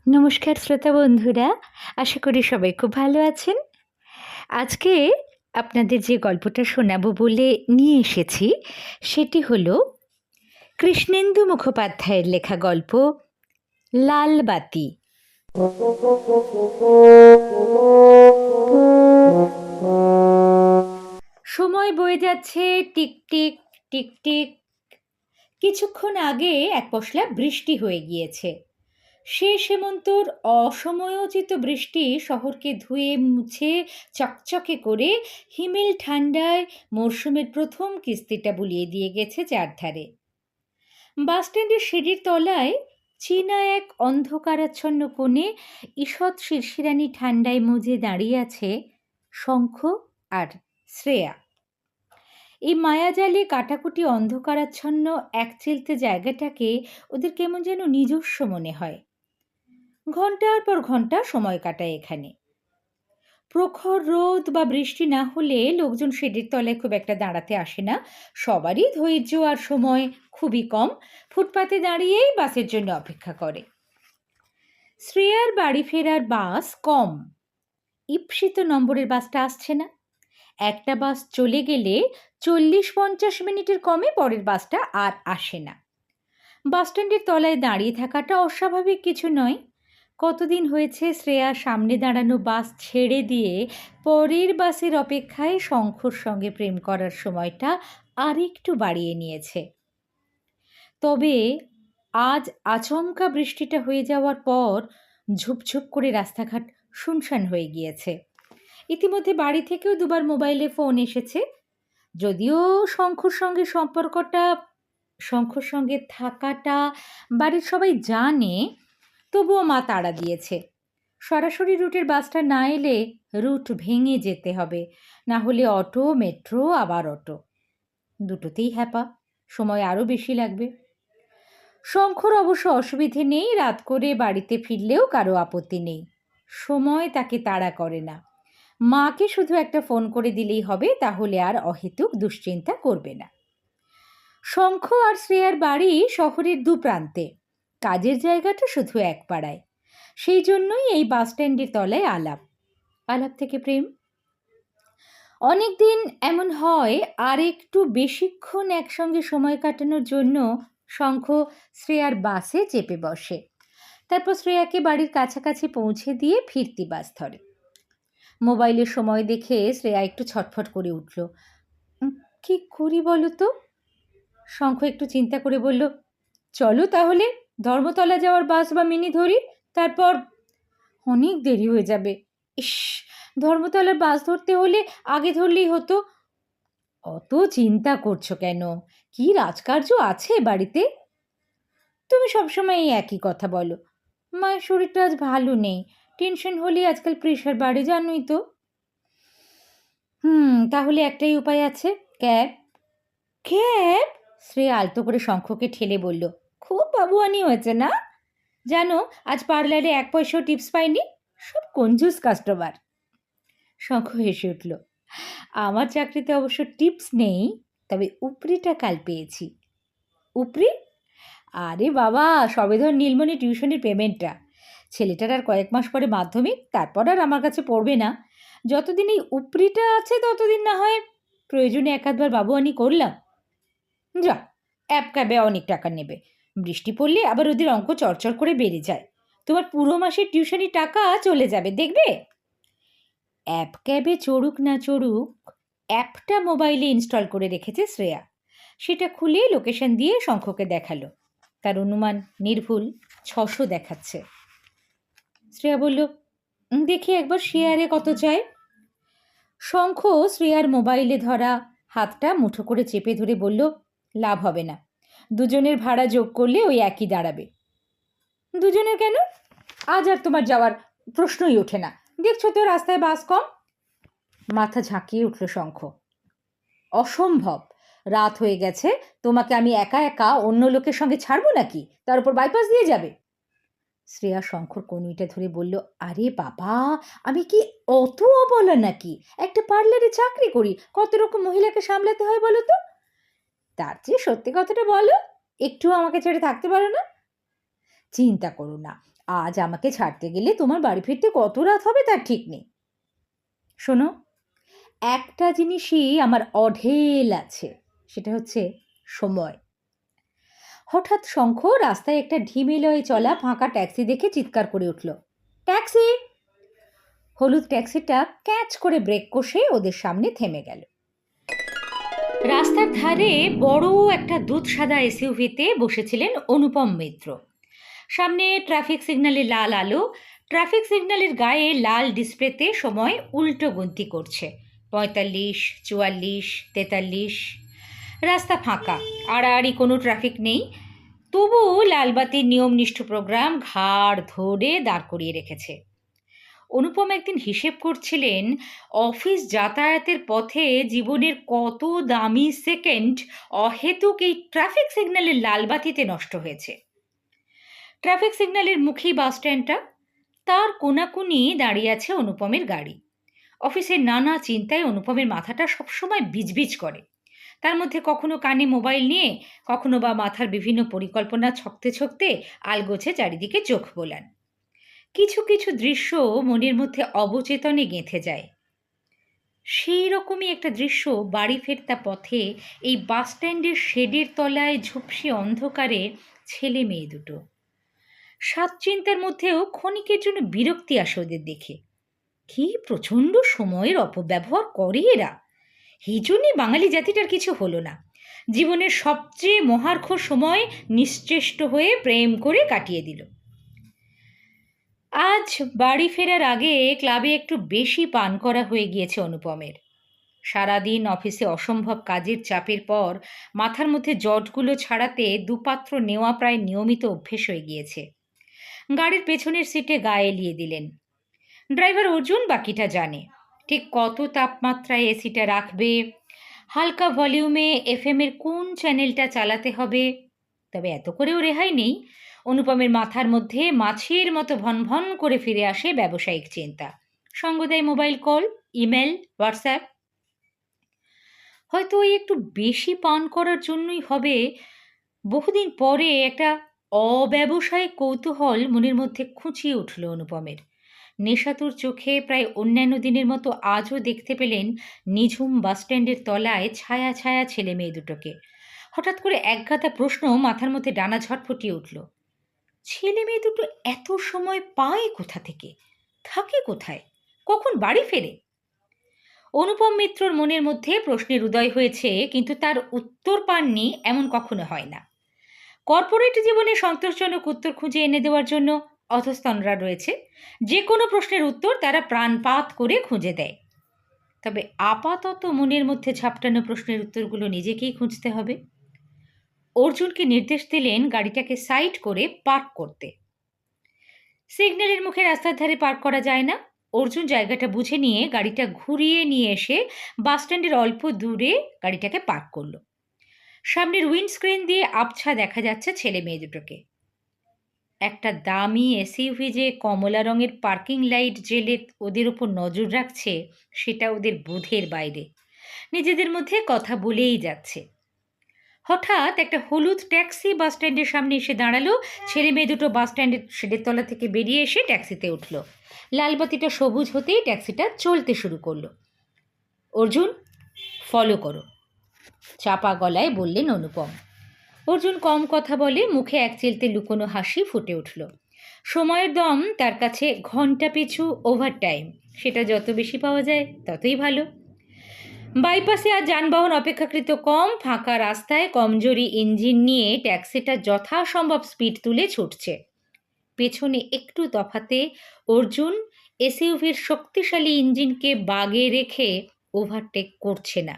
নমস্কার শ্রোতা বন্ধুরা, আশা করি সবাই খুব ভালো আছেন। আজকে আপনাদের যে গল্পটা শোনাবো বলে নিয়ে এসেছি সেটি হলো কৃষ্ণেন্দু মুখোপাধ্যায়ের লেখা গল্প লাল বাতি। সময় বয়ে যাচ্ছে টিকটিক টিকটিক। কিছুক্ষণ আগে এক পশলা বৃষ্টি হয়ে গিয়েছে। শেষ হেমন্তর অসময়োচিত বৃষ্টি শহরকে ধুয়ে মুছে চকচকে করে হিমেল ঠান্ডায় মরশুমের প্রথম কিস্তিটা বুলিয়ে দিয়ে গেছে চারধারে। বাসস্ট্যান্ডের সিঁড়ির তলায় চীনা এক অন্ধকারাচ্ছন্ন কোণে ঈষৎ শিরশিরানি ঠান্ডায় মুজে দাঁড়িয়ে আছে শঙ্খ আর শ্রেয়া। এই মায়াজালে কাটাকুটি অন্ধকারাচ্ছন্ন একচিলতে জায়গাটাকে ওদের কেমন যেন নিজস্ব মনে হয়। ঘন্টার পর ঘন্টা সময় কাটায় এখানে। প্রখর রোদ বা বৃষ্টি না হলে লোকজন শেডের তলায় খুব একটা দাঁড়াতে আসে না। সবারই ধৈর্য আর সময় খুবই কম, ফুটপাতে দাঁড়িয়েই বাসের জন্য অপেক্ষা করে। শ্রেয়ার বাড়ি ফেরার বাস কম। ঈপ্সিত নম্বরের বাসটা আসছে না। একটা বাস চলে গেলে 40-50 মিনিটের কমে পরের বাসটা আর আসে না। বাসস্ট্যান্ডের তলায় দাঁড়িয়ে থাকাটা অস্বাভাবিক কিছু নয়। কতদিন হয়েছে শ্রেয়া সামনে দাঁড়ানো বাস ছেড়ে দিয়ে পরের বাসের অপেক্ষায় শঙ্খর সঙ্গে প্রেম করার সময়টা আরেকটু বাড়িয়ে নিয়েছে। তবে আজ আচমকা বৃষ্টিটা হয়ে যাওয়ার পর ঝুপঝুপ করে রাস্তাঘাট শুনশান হয়ে গিয়েছে। ইতিমধ্যে বাড়ি থেকেও দুবার মোবাইলে ফোন এসেছে। যদিও শঙ্খর সঙ্গে থাকাটা বাড়ির সবাই জানে, তবুও মা তাড়া দিয়েছে। সরাসরি রুটের বাসটা না এলে রুট ভেঙে যেতে হবে, না হলে অটো, মেট্রো, আবার অটো, দুটোতেই হ্যাপা, সময় আরও বেশি লাগবে। শঙ্খর অবশ্য অসুবিধে নেই, রাত করে বাড়িতে ফিরলেও কারো আপত্তি নেই। সময় তাকে তাড়া করে না। মাকে শুধু একটা ফোন করে দিলেই হবে, তাহলে আর অহেতুক দুশ্চিন্তা করবে না। শঙ্খ আর শ্রেয়ার বাড়ি শহরের দু প্রান্তে, কাজের জায়গাটা শুধু এক পাড়ায়। সেই জন্যই এই বাসস্ট্যান্ডের তলায় আলাপ থেকে প্রেম। অনেকদিন এমন হয়, আর একটু বেশিক্ষণ একসঙ্গে সময় কাটানোর জন্য শঙ্খ শ্রেয়ার বাসে চেপে বসে। তারপর শ্রেয়াকে বাড়ির কাছাকাছি পৌঁছে দিয়ে ফিরতি বাস ধরে। মোবাইলের সময় দেখে শ্রেয়া একটু ছটফট করে উঠল। কি করি বলো তো? শঙ্খ একটু চিন্তা করে বলল, চলো তাহলে ধর্মতলা যাওয়ার বাস বা মিনি ধরি, তারপর অনেক দেরি হয়ে যাবে। ইস, ধর্মতলার বাস ধরতে হলে আগে ধরলেই হতো। অত চিন্তা করছো কেন? কি রাজকার্য আছে বাড়িতে? তুমি সবসময় এই একই কথা বলো। মায়ের শরীরটা আজ ভালো নেই, টেনশন হলে আজকাল প্রেশার বাড়ে, জানোই তো। তাহলে একটাই উপায় আছে, ক্যাব। ক্যাব? শ্রেয়া আলতো করে শঙ্খকে ঠেলে বলল, খুব বাবুয়ানি হয়েছে না? জানো, আজ পার্লারে 1 পয়সাও টিপস পাইনি, সব কঞ্জুস কাস্টমার। শঙ্খ হেসে উঠল, আমার চাকরিতে অবশ্য টিপস নেই, তবে উপরিটা কাল পেয়েছি। উপরি? আরে বাবা, সবে ধর নীলমণি টিউশনের পেমেন্টটা। ছেলেটার আর কয়েক মাস পরে মাধ্যমিক, তারপর আর আমার কাছে পড়বে না। যতদিন এই উপরিটা আছে ততদিন না হয় প্রয়োজনে একাধবার বাবুয়ানি করলাম। যা, অ্যাপ ক্যাবে অনেক টাকা নেবে, বৃষ্টি পড়লে আবার ওদের অঙ্ক চরচর করে বেড়ে যায়। তোমার পুরো মাসের টিউশনির টাকা চলে যাবে, দেখবে। অ্যাপ ক্যাবে চড়ুক না চড়ুক, অ্যাপটা মোবাইলে ইনস্টল করে রেখেছে শ্রেয়া। সেটা খুলে লোকেশন দিয়ে শঙ্খকে দেখালো। তার অনুমান নির্ভুল, 600 দেখাচ্ছে। শ্রেয়া বলল, দেখি একবার শেয়ারে কত চায়। শঙ্খ শ্রেয়ার মোবাইলে ধরা হাতটা মুঠো করে চেপে ধরে বলল, লাভ হবে না, দুজনের ভাড়া যোগ করলে ওই একই দাঁড়াবে। দুজনের কেন? আজ আর তোমার যাওয়ার প্রশ্নই ওঠে না, দেখছো তো রাস্তায় বাস কম। মাথা ঝাঁকিয়ে উঠল শঙ্খ। অসম্ভব, রাত হয়ে গেছে, তোমাকে আমি একা একা অন্য লোকের সঙ্গে ছাড়বো নাকি? তার উপর বাইপাস দিয়ে যাবে। শ্রেয়া শঙ্খর কনুইটা ধরে বলল, আরে বাবা, আমি কি অত অবলা নাকি? একটা পার্লারে চাকরি করি, কত রকম মহিলাকে সামলাতে হয় বলো তো। তার চেয়ে সত্যি কথাটা বলো, একটু আমাকে ছেড়ে থাকতে পারো না? চিন্তা করো না, আজ আমাকে ছাড়তে গেলে তোমার বাড়ি ফিরতে কত রাত হবে তার ঠিক নেই। শোনো, একটা জিনিসই আমার অঢেল আছে, সেটা হচ্ছে সময়। হঠাৎ শঙ্খ রাস্তায় একটা ঢিমেলয়ে চলা ফাঁকা ট্যাক্সি দেখে চিৎকার করে উঠল, ট্যাক্সি! হলুদ ট্যাক্সিটা ক্যাচ করে ব্রেক কষে ওদের সামনে থেমে গেল। রাস্তার ধারে বড় একটা দুধ সাদা এসইউভিতে বসেছিলেন অনুপম মিত্র। সামনে ট্রাফিক সিগন্যালে লাল আলো, ট্রাফিক সিগন্যালের গায়ে লাল ডিসপ্লেতে সময় উল্টো গুনতি করছে, 45, 44, 43। রাস্তা ফাঁকা, আড়াআড়ি কোনো ট্রাফিক নেই, তবু লালবাতির নিয়মনিষ্ঠ প্রোগ্রাম ঘাড় ধরে দাঁড় করিয়ে রেখেছে। অনুপম একদিন হিসেব করছিলেন অফিস যাতায়াতের পথে জীবনের কত দামি সেকেন্ড অহেতুক এই ট্রাফিক সিগন্যালের লালবাতিতে নষ্ট হয়েছে। ট্রাফিক সিগন্যালের মুখেই বাস স্ট্যান্ডটা, তার কোনাকুনি দাঁড়িয়ে আছে অনুপমের গাড়ি। অফিসের নানা চিন্তায় অনুপমের মাথাটা সবসময় বিজবিজ করে। তার মধ্যে কখনো কানে মোবাইল নিয়ে, কখনো বা মাথার বিভিন্ন পরিকল্পনা ছকতে ছকতে আলগোছে চারিদিকে চোখ বোলান। কিছু কিছু দৃশ্য মনের মধ্যে অবচেতনে গেঁথে যায়। সেই রকমই একটা দৃশ্য বাড়ি ফেরতা পথে এই বাস স্ট্যান্ডের শেডের তলায় ঝুপসি অন্ধকারে ছেলে মেয়ে দুটো। সাত চিন্তার মধ্যেও ক্ষণিকের জন্য বিরক্তি আসে ওদের দেখে। কি প্রচণ্ড সময়ের অপব্যবহার করে এরা! এই জন্যই বাঙালি জাতিটার কিছু হলো না। জীবনের সবচেয়ে মহার্ঘ সময় নিশ্চেষ্ট হয়ে প্রেম করে কাটিয়ে দিল। আজ বাড়ি ফেরার আগে ক্লাবে একটু বেশি পান করা হয়ে গিয়েছে অনুপমের। সারাদিন অফিসে অসম্ভব কাজের চাপের পর মাথার মধ্যে জটগুলো ছাড়াতে দুপাত্র নেওয়া প্রায় নিয়মিত অভ্যেস হয়ে গিয়েছে। গাড়ির পেছনের সিটে গায়ে এলিয়ে দিলেন। ড্রাইভার অর্জুন বাকিটা জানে, ঠিক কত তাপমাত্রায় এসিটা রাখবে, হালকা ভলিউমে এফএমের কোন চ্যানেলটা চালাতে হবে। তবে এত করেও রেহাই নেই, অনুপমের মাথার মধ্যে মাছির মতো ভনভন করে ফিরে আসে ব্যবসায়িক চিন্তা। সঙ্গ দেয় মোবাইল কল, ইমেল, হোয়াটসঅ্যাপ। হয়তো ওই একটু বেশি পান করার জন্যই হবে, বহুদিন পরে একটা অব্যবসায়িক কৌতূহল মনের মধ্যে খুঁচিয়ে উঠল অনুপমের। নেশাতুর চোখে প্রায় অন্যান্য দিনের মতো আজও দেখতে পেলেন নিঝুম বাসস্ট্যান্ডের তলায় ছায়া ছায়া ছেলে মেয়ে দুটোকে। হঠাৎ করে একগাদা প্রশ্ন মাথার মধ্যে ডানা ঝটফটিয়ে উঠল। ছেলে মেয়ে দুটো এত সময় পায় কোথা থেকে, থাকে কোথায়, কখন বাড়ি ফেরে? অনুপম মিত্রর মনের মধ্যে প্রশ্নের উদয় হয়েছে, কিন্তু তার উত্তর পাননি এমন কখনো হয় না। কর্পোরেট জীবনে সন্তোষজনক উত্তর খুঁজে এনে দেওয়ার জন্য অধস্তনরা রয়েছে। যে কোনো প্রশ্নের উত্তর তারা প্রাণপাত করে খুঁজে দেয়। তবে আপাতত মনের মধ্যে ঝাপটানো প্রশ্নের উত্তরগুলো নিজেকেই খুঁজতে হবে। অর্জুনকে নির্দেশ দিলেন গাড়িটাকে সাইড করে পার্ক করতে। সিগন্যালের মুখে রাস্তার ধারে পার্ক করা যায় না। অর্জুন জায়গাটা বুঝে নিয়ে গাড়িটা ঘুরিয়ে নিয়ে এসে বাসস্ট্যান্ডের অল্প দূরে গাড়িটাকে পার্ক করলো। সামনের উইন্ডস্ক্রিন দিয়ে আবছা দেখা যাচ্ছে ছেলে মেয়ে দুটোকে। একটা দামি এসইউভি যে কমলা রঙের পার্কিং লাইট জেলে ওদের ওপর নজর রাখছে, সেটা ওদের বোধের বাইরে। নিজেদের মধ্যে কথা বলেই যাচ্ছে। হঠাৎ একটা হলুদ ট্যাক্সি বাস স্ট্যান্ডের সামনে এসে দাঁড়ালো। ছেলে মেয়ে দুটো বাস স্ট্যান্ডের শেডের তলা থেকে বেরিয়ে এসে ট্যাক্সিতে উঠল। লালবাতিটা সবুজ হতেই ট্যাক্সিটা চলতে শুরু করলো। অর্জুন, ফলো করো, চাপা গলায় বললেন অনুপম। অর্জুন কম কথা বলে, মুখে এক চিলতে লুকোনো হাসি ফুটে উঠল। সময়ের দম তার কাছে ঘন্টা পিছু ওভারটাইম, সেটা যত বেশি পাওয়া যায় ততই ভালো। বাইপাসে আর যানবাহন অপেক্ষাকৃত কম, ফাঁকা রাস্তায় কমজোরি ইঞ্জিন নিয়ে ট্যাক্সিটা যথাসম্ভব স্পিড তুলে ছুটছে। পেছনে একটু তফাতে অর্জুন এসইউভির শক্তিশালী ইঞ্জিনকে বাগে রেখে ওভারটেক করছে না।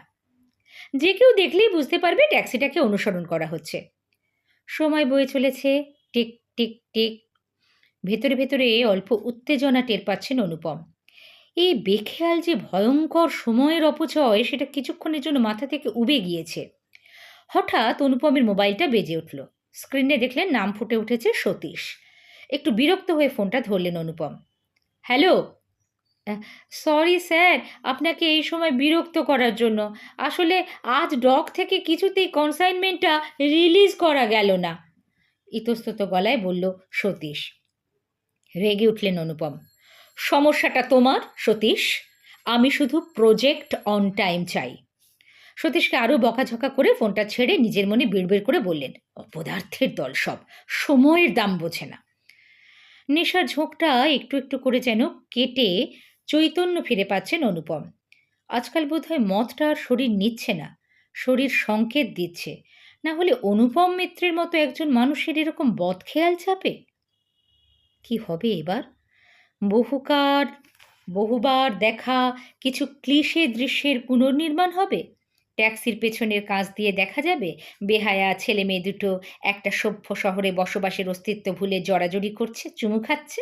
যে কেউ দেখলেই বুঝতে পারবে ট্যাক্সিটাকে অনুসরণ করা হচ্ছে। সময় বয়ে চলেছে, টিক টিক টিক। ভেতরে ভেতরে অল্প উত্তেজনা টের পাচ্ছেন অনুপম। এই বেখেয়াল যে ভয়ঙ্কর সময়ের অপচয়, সেটা কিছুক্ষণের জন্য মাথা থেকে উবে গিয়েছে। হঠাৎ অনুপমের মোবাইলটা বেজে উঠল। স্ক্রিনে দেখলেন নাম ফুটে উঠেছে সতীশ। একটু বিরক্ত হয়ে ফোনটা ধরলেন অনুপম। হ্যালো, সরি স্যার, আপনাকে এই সময় বিরক্ত করার জন্য। আসলে আজ ডক থেকে কিছুতেই কনসাইনমেন্টটা রিলিজ করা গেল না, ইতস্তত গলায় বলল সতীশ। রেগে উঠলেন অনুপম। সমস্যাটা তোমার সতীশ, আমি শুধু প্রজেক্ট অন টাইম চাই। সতীশকে আরও বকাঝকা করে ফোনটা ছেড়ে নিজের মনে বিড়বিড় করে বললেন, অপদার্থের দল সব, সময়ের দাম বোঝে না। নেশার ঝোঁকটা একটু একটু করে যেন কেটে চৈতন্য ফিরে পাচ্ছেন অনুপম। আজকাল বোধহয় মদটা আর শরীর নিচ্ছে না, শরীর সংকেত দিচ্ছে। না হলে অনুপম মিত্রের মতো একজন মানুষের এরকম বদখেয়াল চাপে? কি হবে এবার? বহুকার বহুবার দেখা কিছু ক্লিশে দৃশ্যের পুনর্নির্মাণ হবে। ট্যাক্সির পেছনের কাঁচ দিয়ে দেখা যাবে বেহায়া ছেলে মেয়ে দুটো একটা সভ্য শহরে বসবাসের অস্তিত্ব ভুলে জড়াজড়ি করছে, চুমু খাচ্ছে।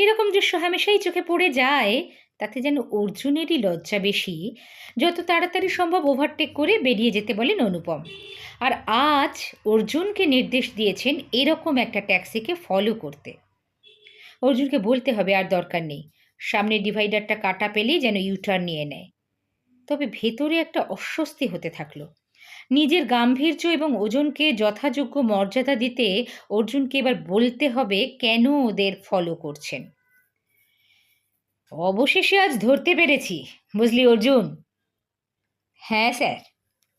এরকম দৃশ্য হামেশাই চোখে পড়ে যায়। তাতে যেন অর্জুনেরই লজ্জা বেশি। যত তাড়াতাড়ি সম্ভব ওভারটেক করে বেরিয়ে যেতে বলেন অনুপম। আর আজ অর্জুনকে নির্দেশ দিয়েছেন এরকম একটা ট্যাক্সিকে ফলো করতে। অর্জুনকে বলতে হবে আর দরকার নেই, সামনে ডিভাইডারটা কাটা পেলেই যেন ইউটার্ন নিয়ে নেয়। তবে ভেতরে একটা অস্বস্তি হতে থাকলো। নিজের গাম্ভীর্য এবং ওজনকে যথাযোগ্য মর্যাদা দিতে অর্জুনকে এবার বলতে হবে কেন ওদের ফলো করছেন। অবশেষে আজ ধরতে পেরেছি, বুঝলি অর্জুন? হ্যাঁ স্যার।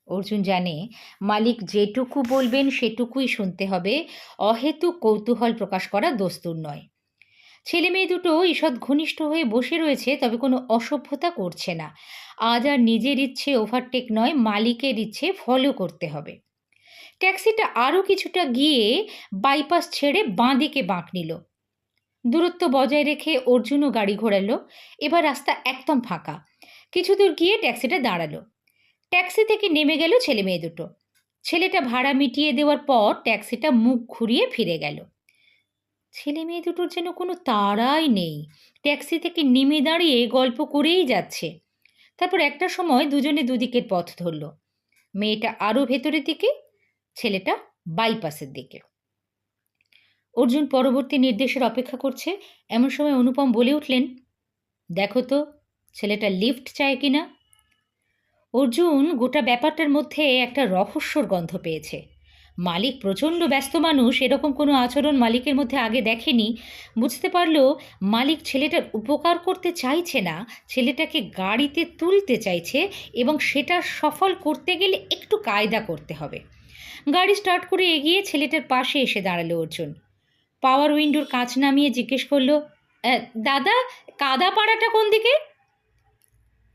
অর্জুন জানে মালিক যেটুকু বলবেন সেটুকুই শুনতে হবে, অহেতুক কৌতূহল প্রকাশ করা দস্তুর নয়। ছেলে মেয়ে দুটো ঈষৎ ঘনিষ্ঠ হয়ে বসে রয়েছে, তবে কোনো অসভ্যতা করছে না। আজ আর নিজের ইচ্ছে ওভারটেক নয়, মালিকের ইচ্ছে ফলো করতে হবে। ট্যাক্সিটা আরও কিছুটা গিয়ে বাইপাস ছেড়ে বাঁ দিকে বাঁক নিল। দূরত্ব বজায় রেখে অর্জুনও গাড়ি ঘোরালো। এবার রাস্তা একদম ফাঁকা। কিছু দূর গিয়ে ট্যাক্সিটা দাঁড়ালো। ট্যাক্সি থেকে নেমে গেল ছেলে মেয়ে দুটো। ছেলেটা ভাড়া মিটিয়ে দেওয়ার পর ট্যাক্সিটা মুখ ঘুরিয়ে ফিরে গেল। ছেলে মেয়ে দুটোর যেন কোনো তাড়াই নেই, ট্যাক্সি থেকে নেমে দাঁড়িয়ে গল্প করেই যাচ্ছে। তারপর একটা সময় দুজনে দুদিকের পথ ধরল। মেয়েটা আরও ভেতরের দিকে, ছেলেটা বাইপাসের দিকে। অর্জুন পরবর্তী নির্দেশের অপেক্ষা করছে। এমন সময় অনুপম বলে উঠলেন, দেখো তো ছেলেটা লিফট চায় কিনা। অর্জুন গোটা ব্যাপারটার মধ্যে একটা রহস্যর গন্ধ পেয়েছে। মালিক প্রচণ্ড ব্যস্ত মানুষ, এরকম কোনো আচরণ মালিকের মধ্যে আগে দেখেনি। বুঝতে পারল মালিক ছেলেটার উপকার করতে চাইছে না, ছেলেটাকে গাড়িতে তুলতে চাইছে, এবং সেটা সফল করতে গেলে একটু কায়দা করতে হবে। গাড়ি স্টার্ট করে এগিয়ে ছেলেটার পাশে এসে দাঁড়ালো অর্জুন। পাওয়ার উইন্ডোর কাঁচ নামিয়ে জিজ্ঞেস করলো, দাদা, কাদা পাড়াটা কোন দিকে?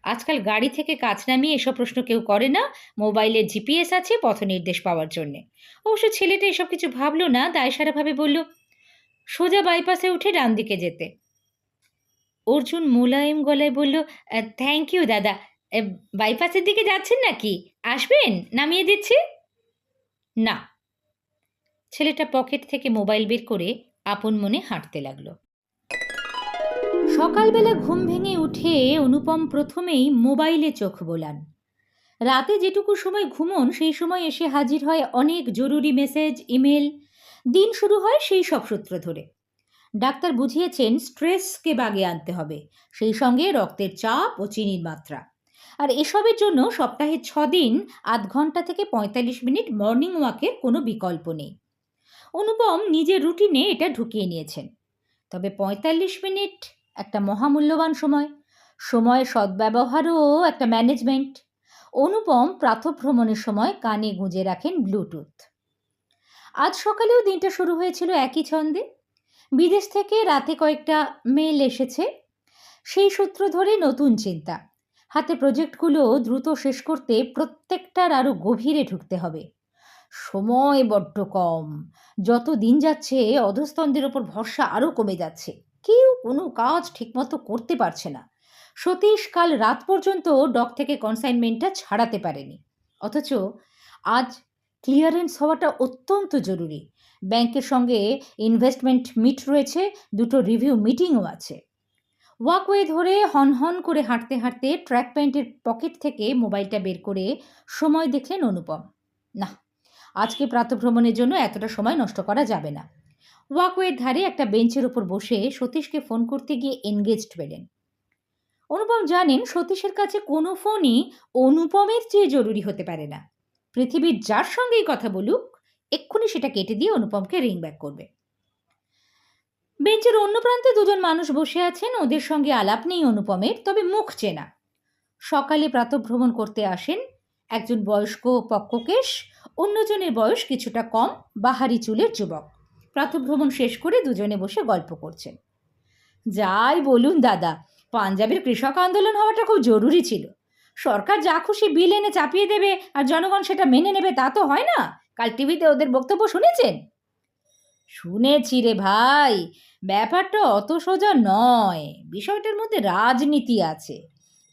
আজকাল গাড়ি থেকে কাঁচ নামিয়ে এসব প্রশ্ন কেউ করে না। মোবাইলে জিপিএস আছে পথ নির্দেশ পাওয়ার জন্যে। অবশ্য ছেলেটা এসব কিছু ভাবলো না, দায়সারাভাবে বলল, সোজা বাইপাসে উঠে ডান দিকে যেতে। অর্জুন মোলায়েম গলায় বলল, থ্যাংক ইউ দাদা। বাইপাসের দিকে যাচ্ছেন নাকি? আসবেন, নামিয়ে দিচ্ছি। না। ছেলেটা পকেট থেকে মোবাইল বের করে আপন মনে হাঁটতে লাগলো। সকালবেলা ঘুম ভেঙে উঠে অনুপম প্রথমেই মোবাইলে চোখ বোলান। রাতে যেটুকু সময় ঘুমন সেই সময় এসে হাজির হয় অনেক জরুরি মেসেজ, ইমেল। দিন শুরু হয় সেই সব সূত্র ধরে। ডাক্তার বুঝিয়েছেন স্ট্রেসকে বাগে আনতে হবে, সেই সঙ্গে রক্তের চাপ ও চিনির মাত্রা। আর এসবের জন্য সপ্তাহে 6 দিন 8 ঘন্টা থেকে 45 মিনিট মর্নিং ওয়াকের কোনো বিকল্প নেই। অনুপম নিজের রুটিনে এটা ঢুকিয়ে নিয়েছেন। তবে 45 মিনিট একটা মহামূল্যবান সময়। সময়ের সদ্ব্যবহারও একটা ম্যানেজমেন্ট। অনুপম প্রাতঃভ্রমণের সময় কানে গুঁজে রাখেন ব্লুটুথ। আজ সকালেও দিনটা শুরু হয়েছিল একই ছন্দে। বিদেশ থেকে রাতে কয়েকটা মেল এসেছে, সেই সূত্র ধরে নতুন চিন্তা। হাতে প্রজেক্টগুলো দ্রুত শেষ করতে প্রত্যেকটার আরও গভীরে ঢুকতে হবে। সময় বড্ড কম। যত দিন যাচ্ছে অধস্তনদের ওপর ভরসা আরও কমে যাচ্ছে। কেউ কোনো কাজ ঠিকমতো করতে পারছে না। সতীশ কাল রাত পর্যন্ত ডক থেকে কনসাইনমেন্টটা ছাড়াতে পারেনি। অথচ আজ ক্লিয়ারেন্স হওয়াটা অত্যন্ত জরুরি। ব্যাংকের সঙ্গে ইনভেস্টমেন্ট মিট রয়েছে, 2টো রিভিউ মিটিংও আছে। ওয়াকওয়ে ধরে হনহন করে হাঁটতে হাঁটতে ট্র্যাক প্যান্টের পকেট থেকে মোবাইলটা বের করে সময় দেখলেন অনুপম। না, আজকে প্রাতঃভ্রমণের জন্য এতটা সময় নষ্ট করা যাবে না। ওয়াকওয়ের ধারে একটা বেঞ্চের ওপর বসে সতীশকে ফোন করতে গিয়ে এনগেজড পেলেন। অনুপম জানেন সতীশের কাছে কোনো ফোনই অনুপমের চেয়ে জরুরি হতে পারে না। পৃথিবীর যার সঙ্গেই কথা বলুক, এক্ষুনি সেটা কেটে দিয়ে অনুপমকে রিং ব্যাক করবে। বেঞ্চের অন্য প্রান্তে দুজন মানুষ বসে আছেন। ওদের সঙ্গে আলাপ নেই অনুপমের, তবে মুখ চেনা। সকালে প্রাতঃভ্রমণ করতে আসেন একজন বয়স্ক পক্ককেশ, অন্যজনের বয়স কিছুটা কম, বাহারি চুলের যুবক। প্রাতঃভ্রমণ শেষ করে দুজনে বসে গল্প করছেন। যাই বলুন দাদা, পাঞ্জাবের কৃষক আন্দোলন হওয়াটা খুব জরুরি ছিল। সরকার যা খুশি বিল এনে চাপিয়ে দেবে আর জনগণ সেটা মেনে নেবে, তা তো হয় না। কাল টিভিতে ওদের বক্তব্য শুনেছেন? শুনেছি রে ভাই, ব্যাপারটা অত সোজা নয়, বিষয়টার মধ্যে রাজনীতি আছে।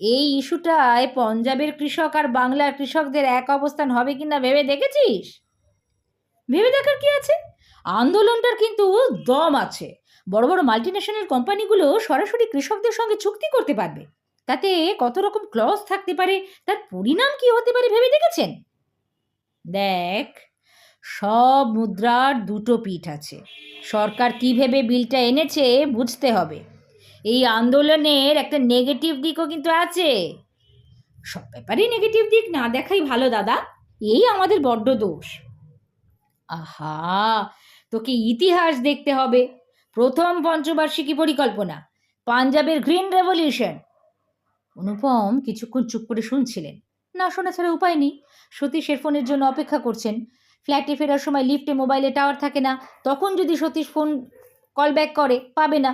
এই ইস্যুটায় পঞ্জাবের কৃষক আর বাংলার কৃষকদের এক অবস্থান হবে কিনা ভেবে দেখেছিস? ভেবে দেখার কি আছে? আন্দোলনটার কিন্তু দম আছে। বড় বড় মাল্টিন্যাশনাল কোম্পানিগুলো সরাসরি কৃষকদের সঙ্গে চুক্তি করতে পারবে। তাতে কত রকম ক্লজ থাকতে পারে, তার পরিণাম কি হতে পারে ভেবে দেখেছেন? দেখ, সব মুদ্রার দুটো পিঠ আছে। সরকার কী ভেবে বিলটা এনেছে বুঝতে হবে। এই আন্দোলনের একটা নেগেটিভ দিকও কিন্তু আছে। সব ব্যাপারেই নেগেটিভ দিক না দেখাই ভালো দাদা, এই আমাদের বড্ড দোষ। আহা, তোকে ইতিহাস দেখতে হবে। প্রথম পঞ্চবার্ষিকী পরিকল্পনা, পাঞ্জাবের গ্রিন রেভলিউশন। অনুপম কিছুক্ষণ চুপ করে শুনছিলেন। না শোনা ছাড়া উপায় নেই। সতীশের ফোনের জন্য অপেক্ষা করছেন। ফ্ল্যাটে ফেরার সময় লিফটে মোবাইলে টাওয়ার থাকে না, তখন যদি সতীশ ফোন কল ব্যাক করে পাবে না।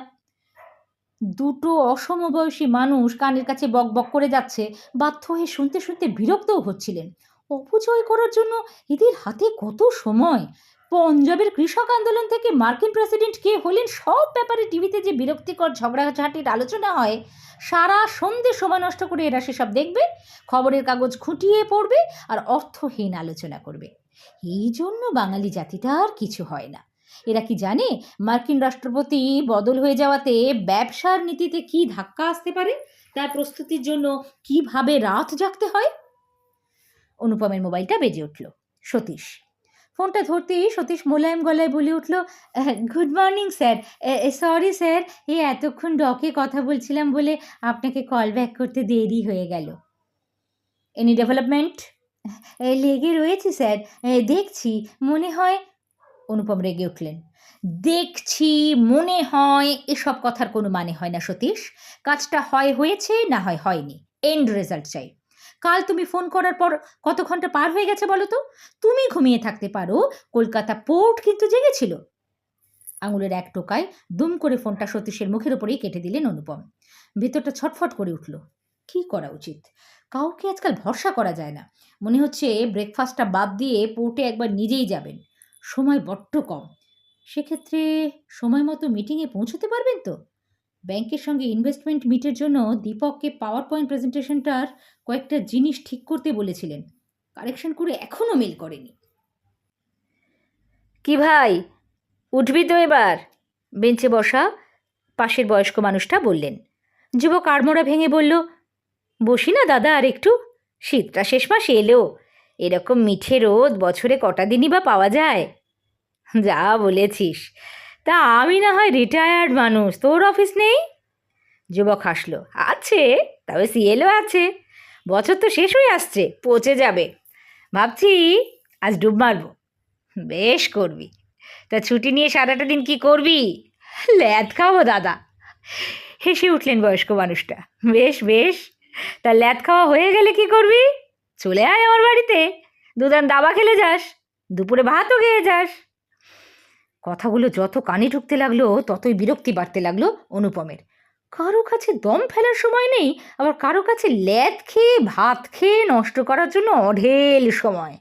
দুটো অসমবয়সী মানুষ কানের কাছে বক বক করে যাচ্ছে, বাধ্য হয়ে শুনতে শুনতে বিরক্তও হচ্ছিলেন। অপচয় করার জন্য এদের হাতে কত সময়! পঞ্জাবের কৃষক আন্দোলন থেকে মার্কিন প্রেসিডেন্ট কে হলেন, সব ব্যাপারে টিভিতে যে বিরক্তিকর ঝগড়াঝাটির আলোচনা হয়, সারা সন্ধে সময় নষ্ট করে এরা সেসব দেখবে, খবরের কাগজ খুঁটিয়ে পড়বে আর অর্থহীন আলোচনা করবে। এই জন্য বাঙালি জাতিটা আর কিছু হয় না। এরা কি জানে মার্কিন রাষ্ট্রপতি বদল হয়ে যাওয়াতে ব্যবসার নীতিতে কি ধাক্কা আসতে পারে, তার প্রস্তুতির জন্য কিভাবে রাত জাগতে হয়? অনুপমের মোবাইলটা বেজে উঠল। সতীশ ফোনটা ধরতেই সতীশ মোলায়েম গলায় বলে উঠল, good morning sir, sorry sir, এতক্ষণ ডকে কথা বলছিলাম বলে আপনাকে কল ব্যাক করতে দেরি হয়ে গেল। Any development? লেগে রয়েছে স্যার, দেখছি মনে হয়। অনুপম রেগে উঠলেন। দেখছি, মনে হয়, এসব কথার কোনো মানে হয় না সতীশ। কাজটা হয় হয়েছে, না হয় হয়নি, এন্ড রেজাল্ট চাই। কাল তুমি ফোন করার পর কত ঘন্টা পার হয়ে গেছে বলো তো? তুমি ঘুমিয়ে থাকতে পারো, কলকাতা পোর্ট কিন্তু জেগেছিল। আঙুলের এক টোকায় দুম করে ফোনটা সতীশের মুখের উপরেই কেটে দিলেন অনুপম। ভেতরটা ছটফট করে উঠল। কি করা উচিত? কাউকে আজকাল ভরসা করা যায় না। মনে হচ্ছে ব্রেকফাস্টটা বাদ দিয়ে পোর্টে একবার নিজেই যাবেন। সময় বড্ড কম। সেক্ষেত্রে সময় মতো মিটিংয়ে পৌঁছতে পারবেন তো? ব্যাংকের সঙ্গে ইনভেস্টমেন্ট মিটের জন্য দীপককে পাওয়ার পয়েন্ট প্রেজেন্টেশনটার কয়েকটা জিনিস ঠিক করতে বলেছিলেন, কারেকশন করে এখনও মেল করেনি। কি ভাই, উঠবি তো এবার? বেঞ্চে বসা পাশের বয়স্ক মানুষটা বললেন। যুবক আড়মোড়া ভেঙে বলল, বসি না দাদা আর একটু? শীতটা শেষ মাসে এলো, এরকম মিঠে রোদ বছরে কটা দিনই বা পাওয়া যায়? যা বলেছিস, তা আমি না হয় রিটায়ার্ড মানুষ, তোর অফিস নেই? যুবক হাসলো, আছে, তবে সিএলও আছে। বছর তো শেষ হয়ে আসছে, পচে যাবে। ভাবছি আজ ডুব মারব। বেশ করবি। তা ছুটি নিয়ে সারাটা দিন কি করবি? ল্যাদ খাবো দাদা। হেসে উঠলেন বয়স্ক মানুষটা। বেশ বেশ, তা ল্যাদ খাওয়া হয়ে গেলে কি করবি? চলে আয় আমার বাড়িতে, দুদান দাবা খেলে যাস, দুপুরে ভাতও খেয়ে যাস। কথাগুলো যত কানে ঢুকতে লাগলো ততই বিরক্তি বাড়তে লাগলো অনুপমের। কারো কাছে দম ফেলার সময় নেই, আবার কারো কাছে ল্যাদ খেয়ে ভাত খেয়ে নষ্ট করার জন্য অঢেল সময়।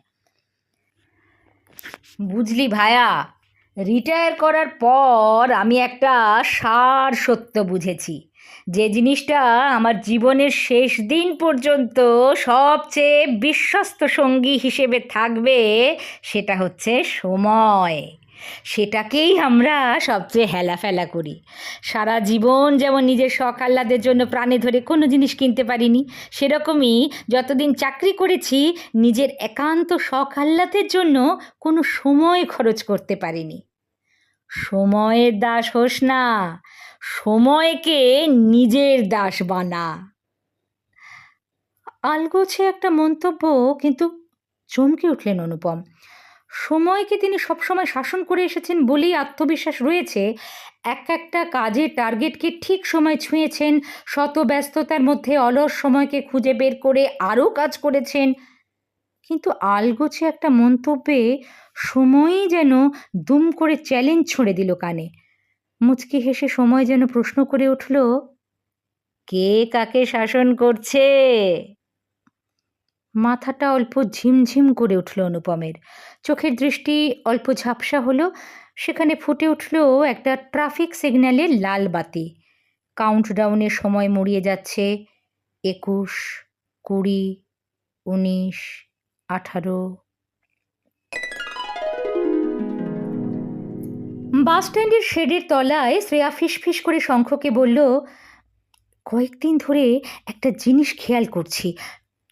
বুঝলি ভায়া, রিটায়ার করার পর আমি একটা সার সত্য বুঝেছি। যে জিনিসটা আমার জীবনের শেষ দিন পর্যন্ত সবচেয়ে বিশ্বস্ত সঙ্গী হিসেবে থাকবে, সেটা হচ্ছে সময়। সেটাকেই আমরা সবচেয়ে হেলাফেলা করি। সারা জীবন যেমন নিজের শখ আহ্লাদের জন্য প্রাণে ধরে কোনো জিনিস কিনতে পারিনি, সেরকমই যতদিন চাকরি করেছি নিজের একান্ত শখ আহ্লাদের জন্য কোনো সময় খরচ করতে পারিনি। সময়ের দাস হোস না, সময়কে নিজের দাস বানা। আলগোছে একটা মন্তব্য, কিন্তু চমকে উঠলেন অনুপম। সময়কে তিনি সবসময় শাসন করে এসেছেন বলেই আত্মবিশ্বাস রয়েছে। একটা কাজের টার্গেটকে ঠিক সময় ছুঁয়েছেন, শত ব্যস্ততার মধ্যে অলস সময়কে খুঁজে বের করে আরও কাজ করেছেন। কিন্তু আলগোছে একটা মন্তব্যে সময়ই যেন দুম করে চ্যালেঞ্জ ছুঁড়ে দিল কানে। মুচকি হেসে সময় যেন প্রশ্ন করে উঠল, কে কাকে শাসন করছে? মাথাটা অল্প ঝিমঝিম করে উঠল অনুপমের। চোখের দৃষ্টি অল্প ঝাপসা হলো। সেখানে ফুটে উঠল একটা ট্রাফিক সিগন্যালের লাল বাতি। কাউন্টডাউনের সময় মুড়িয়ে যাচ্ছে। 21, 20, 19, 18। বাসস্ট্যান্ডের শেডের তলায় শ্রেয়া ফিসফিস করে শঙ্খকে বলল, কয়েকদিন ধরে একটা জিনিস খেয়াল করছি,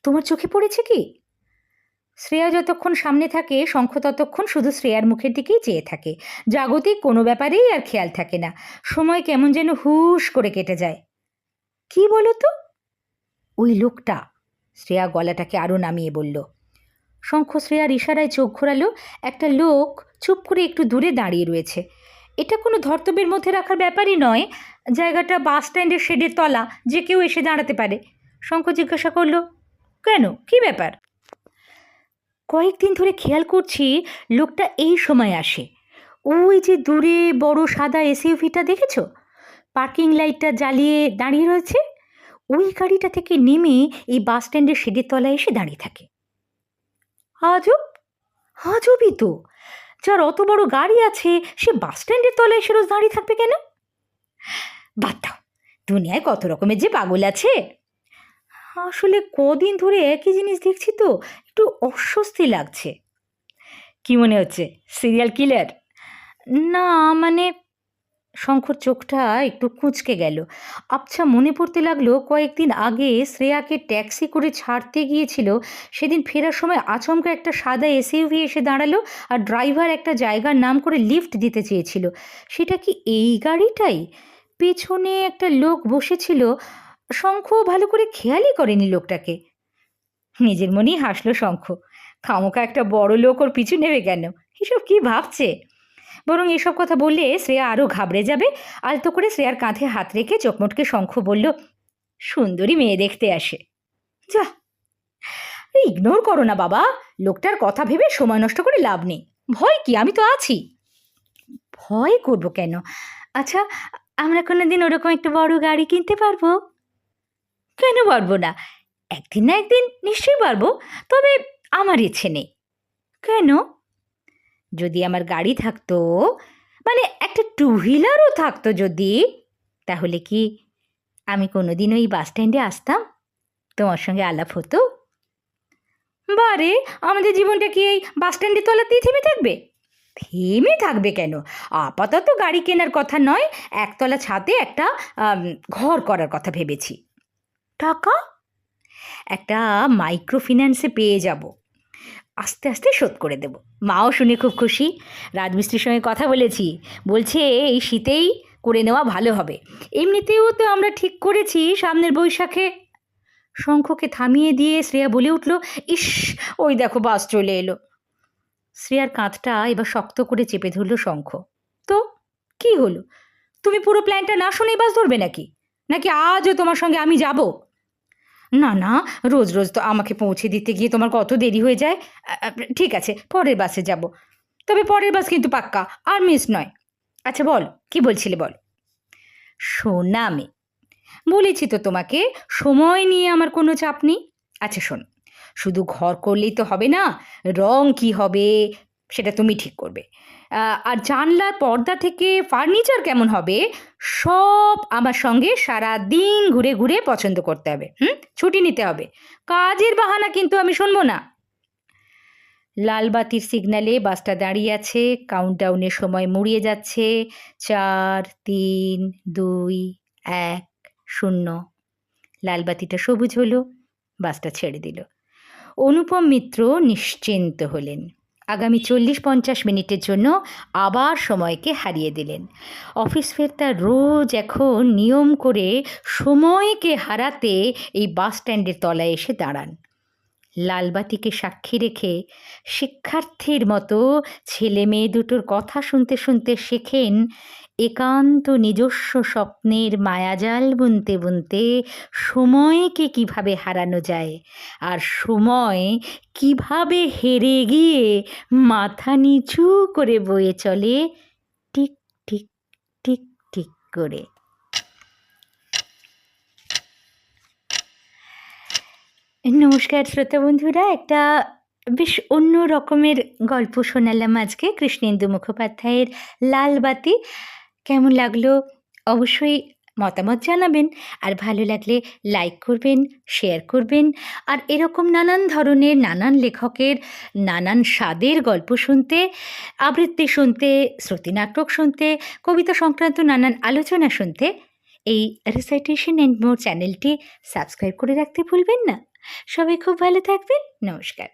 তোমার চোখে পড়েছে কি? শ্রেয়া যতক্ষণ সামনে থাকে শঙ্খ ততক্ষণ শুধু শ্রেয়ার মুখের দিকেই চেয়ে থাকে। জাগতিক কোনো ব্যাপারেই আর খেয়াল থাকে না। সময় কেমন যেন হুশ করে কেটে যায়। কি বলো তো? ওই লোকটা। শ্রেয়া গলাটাকে আরও নামিয়ে বলল। শঙ্খ শ্রেয়ার ইশারায় চোখ ঘোরালো। একটা লোক চুপ করে একটু দূরে দাঁড়িয়ে রয়েছে। এটা কোনো ধর্তব্যের মধ্যে রাখার ব্যাপারই নয়। জায়গাটা বাস স্ট্যান্ডের শেডের তলা, যে কেউ এসে দাঁড়াতে পারে। শঙ্খ জিজ্ঞাসা করল, কেন, কি ব্যাপার? কয়েকদিন ধরে খেয়াল করছি লোকটা এই সময় আসে। ওই যে দূরে বড় সাদা এসইউভিটা দেখেছো? পার্কিং লাইটটা জ্বালিয়ে দাঁড়িয়ে রয়েছে। ওই গাড়িটা থেকে নেমে এই বাস স্ট্যান্ডের শেডের তলায় এসে দাঁড়িয়ে থাকে। আজব, আজবই তো। যার অত বড় গাড়ি আছে সে বাস স্ট্যান্ডের তলায় এসে রোজ দাঁড়িয়ে থাকবে কেন? বাদ দাও, দুনিয়ায় কত রকমের যে পাগল আছে। আসলে কদিন ধরে একই জিনিস দেখছি তো একটু অস্বস্তি লাগছে। কি মনে হচ্ছে, সিরিয়াল কিলার? না মানে, শঙ্খর চোখটা একটু কুঁচকে গেল। আবছা মনে পড়তে লাগলো কয়েকদিন আগে শ্রেয়াকে ট্যাক্সি করে ছাড়তে গিয়েছিল। সেদিন ফেরার সময় আচমকা একটা সাদা এসইউভি এসে দাঁড়ালো আর ড্রাইভার একটা জায়গার নাম করে লিফট দিতে চেয়েছিল। সেটা কি এই গাড়িটাই? পেছনে একটা লোক বসেছিল। শঙ্খ ভালো করে খেয়ালই করেনি লোকটাকে। নিজের মনেই হাসলো শঙ্খ। খামোকা একটা বড় লোক ওর পিছু নেবে কেন? এসব কি ভাবছে? বরং এসব কথা বললে শ্রেয়া আরও ঘাবড়ে যাবে। আলতো করে শ্রেয়ার কাঁধে হাত রেখে চোখমটকে শঙ্খ বলল, সুন্দরী মেয়ে দেখতে আসে। যা, ইগনোর করো না বাবা। লোকটার কথা ভেবে সময় নষ্ট করে লাভ নেই। ভয় কি, আমি তো আছি। ভয় করবো কেন? আচ্ছা, আমরা কোনোদিন ওরকম একটা বড় গাড়ি কিনতে পারবো? কেন পারবো না? একদিন না একদিন নিশ্চয়ই পারবো, তবে আমার ইচ্ছে নেই। কেন? যদি আমার গাড়ি থাকতো, মানে একটা টু হুইলারও থাকতো যদি, তাহলে কি আমি কোনোদিন ওই বাস স্ট্যান্ডে আসতাম? তোমার সঙ্গে আলাপ হতো? বারে, আমাদের জীবনটা কি এই বাস স্ট্যান্ডের তলাতেই থেমে থাকবে? থেমে থাকবে কেন? আপাতত গাড়ি কেনার কথা নয়, একতলা ছাদে একটা ঘর করার কথা ভেবেছি। টাকা? একটা মাইক্রো ফিন্যান্সে পেয়ে যাব, আস্তে আস্তে শোধ করে দেব। মাও শুনে খুব খুশি। রাজমিস্ত্রির সঙ্গে কথা বলেছি, বলছে এই শীতেই করে নেওয়া ভালো হবে। এমনিতেও তো আমরা ঠিক করেছি সামনের বৈশাখে। শঙ্খকে থামিয়ে দিয়ে শ্রেয়া বলে উঠল, ইস, ওই দেখো বাস চলে এলো। শ্রেয়ার কাঁধটা এবার শক্ত করে চেপে ধরল শঙ্খ। তো কি হলো? তুমি পুরো প্ল্যানটা না শুনেই বাস ধরবে নাকি? নাকি আজও তোমার সঙ্গে আমি যাব? না না, রোজ রোজ তো আমাকে পৌঁছে দিতে গিয়ে তোমার কত দেরি হয়ে যায়। ঠিক আছে, পরের বাসে যাব। তবে পরের বাস কিন্তু পাক্কা, আর মিস নয়। আচ্ছা বল, কি বলছিলে বল। শোনা মেয়ে, বলেছি তো তোমাকে সময় নিয়ে আমার কোনো চাপ নেই। আচ্ছা শোন, শুধু ঘর করলেই তো হবে না, রং কি হবে সেটা তুমি ঠিক করবে। আর জানলার পর্দা থেকে ফার্নিচার কেমন হবে সব আমার সঙ্গে সারা দিন ঘুরে ঘুরে পছন্দ করতে হবে। ছুটি নিতে হবে। কাজের বাহানা কিন্তু আমি শুনবো না। লাল বাতির সিগন্যালে বাসটা দাঁড়িয়ে আছে। কাউন্টডাউনের সময় মুড়িয়ে যাচ্ছে। 4, 3, 2, 1, 0। লাল বাতিটা সবুজ হলো, বাসটা ছেড়ে দিল। অনুপম মিত্র নিশ্চিন্ত হলেন। আগামী 40-50 মিনিটের জন্য আবার সময়কে হারিয়ে দিলেন। অফিস ফেরতা রোজ এখন নিয়ম করে সময়কে হারাতে এই বাস স্ট্যান্ডের তলায় এসে দাঁড়ান। লালবাতিকে সাক্ষী রেখে শিক্ষার্থীর মতো ছেলে মেয়ে দুটোর কথা শুনতে শুনতে শেখেন একান্ত নিজস্ব স্বপ্নের মায়াজাল বুনতে বুনতে সময়কে কিভাবে হারানো যায়, আর সময় কিভাবে হেরে গিয়ে মাথা নিচু করে বয়ে চলে টিক টিক টিক টিক করে। নমস্কার শ্রোতা বন্ধুরা, একটা বেশ অন্য রকমের গল্প শোনালাম আজকে কৃষ্ণেন্দু মুখোপাধ্যায়ের লালবাতি। কেমন লাগলো অবশ্যই মতামত জানাবেন, আর ভালো লাগলে লাইক করবেন, শেয়ার করবেন। আর এরকম নানান ধরনের নানান লেখকের নানান স্বাদের গল্প শুনতে, আবৃত্তি শুনতে, শ্রুতিনাটক শুনতে, কবিতা সংক্রান্ত নানান আলোচনা শুনতে এই রিসাইটেশন অ্যান্ড মোর চ্যানেলটি সাবস্ক্রাইব করে রাখতে ভুলবেন না। সবাই খুব ভালো থাকবেন। নমস্কার।